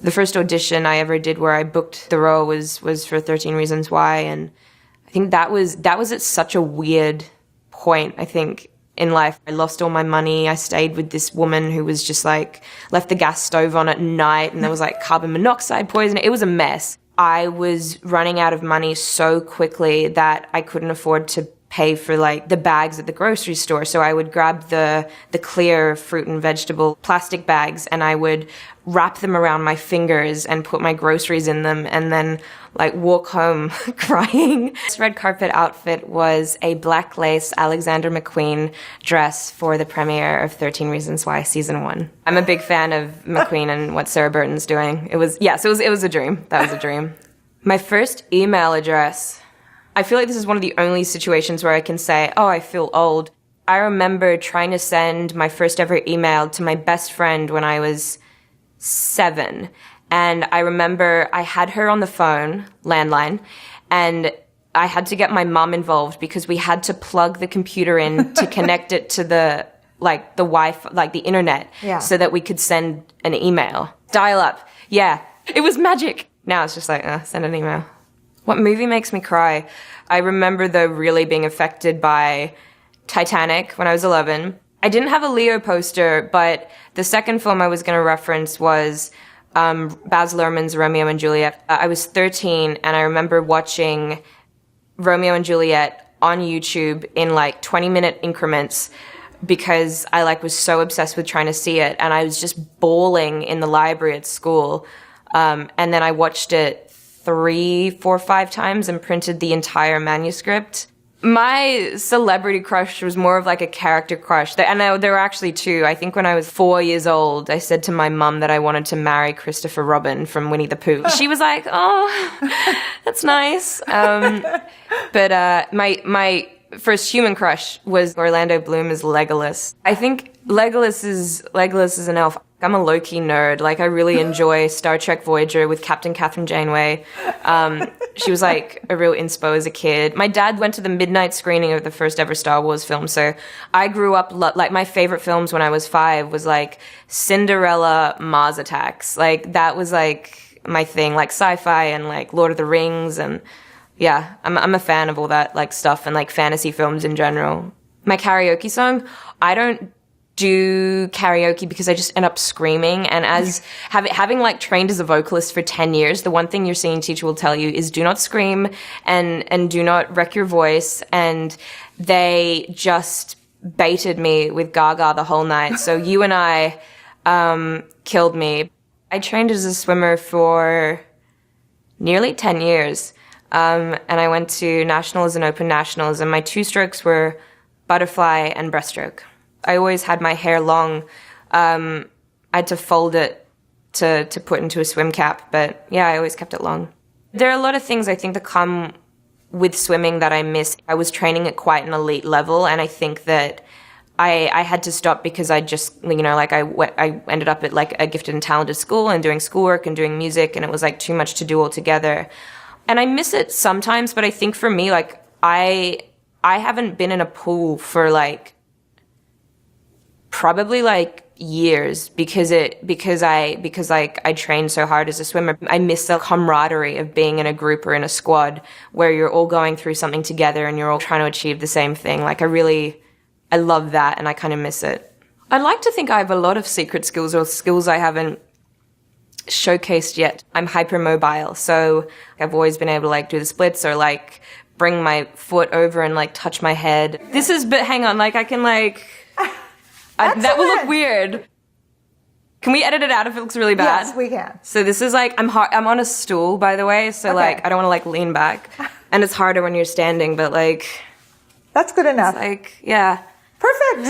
The first audition I ever did where I booked the role was for 13 Reasons Why, and I think that was at such a weird point, I think, in life. I lost all my money. I stayed with this woman who was just like, left the gas stove on at night, and there was like carbon monoxide poisoning. It was a mess. I was running out of money so quickly that I couldn't afford to pay for like the bags at the grocery store. So I would grab the clear fruit and vegetable plastic bags, and I would wrap them around my fingers and put my groceries in them, and then like walk home crying. This red carpet outfit was a black lace Alexander McQueen dress for the premiere of 13 Reasons Why season 1. I'm a big fan of McQueen and what Sarah Burton's doing. It was a dream. That was a dream. My first email address, I feel like this is one of the only situations where I can say, oh, I feel old. I remember trying to send my first ever email to my best friend when I was 7. And I remember I had her on the phone, landline, and I had to get my mom involved because we had to plug the computer in to connect it to the Wi-Fi, like the internet, so that we could send an email. Dial up. Yeah, it was magic. Now it's just like, send an email. What movie makes me cry? I remember, though, really being affected by Titanic when I was 11. I didn't have a Leo poster, but the second film I was going to reference was Baz Luhrmann's Romeo and Juliet. I was 13, and I remember watching Romeo and Juliet on YouTube in like 20-minute increments because I was so obsessed with trying to see it, and I was just bawling in the library at school. And then I watched it 3, 4, 5 times and printed the entire manuscript. My celebrity crush was more of like a character crush. And there were actually 2. I think when I was 4 years old, I said to my mum that I wanted to marry Christopher Robin from Winnie the Pooh. She was like, oh, that's nice. But my first human crush was Orlando Bloom as Legolas. I think Legolas is an elf. I'm a low-key nerd. Like, I really enjoy Star Trek Voyager with Captain Catherine Janeway. She was like a real inspo as a kid. My dad went to the midnight screening of the first ever Star Wars film, so I grew up, like, my favorite films when I was 5 was like Cinderella, Mars Attacks. Like, that was like my thing, like Sci-Fi and like Lord of the Rings, and yeah, I'm a fan of all that like stuff and like fantasy films in general. My karaoke song, I don't do karaoke because I just end up screaming, and as having like trained as a vocalist for 10 years, the one thing your singing teacher will tell you is do not scream and do not wreck your voice, and they just baited me with Gaga the whole night. So You and I killed me. I trained as a swimmer for nearly 10 years, and I went to nationals and open nationals, and my 2 strokes were butterfly and breaststroke. I always had my hair long. I had to fold it to put into a swim cap, but yeah, I always kept it long. There are a lot of things I think that come with swimming that I miss. I was training at quite an elite level, and I think that I had to stop because I just, I ended up at like a gifted and talented school and doing schoolwork and doing music, and it was like too much to do altogether. And I miss it sometimes, but I think for me, like, I haven't been in a pool for like probably like years because I trained so hard as a swimmer. I miss the camaraderie of being in a group or in a squad where you're all going through something together and you're all trying to achieve the same thing. Like, I love that, and I kind of miss it. I'd like to think I have a lot of secret skills or skills I haven't showcased yet. I'm hypermobile, so I've always been able to like do the splits or like bring my foot over and like touch my head. But hang on, like I can like... that will look weird. Can we edit it out if it looks really bad? Yes, we can. So this is like, I'm on a stool, by the way, so okay. Like I don't want to like lean back. And it's harder when you're standing, but like... That's good enough. It's like, yeah. Perfect.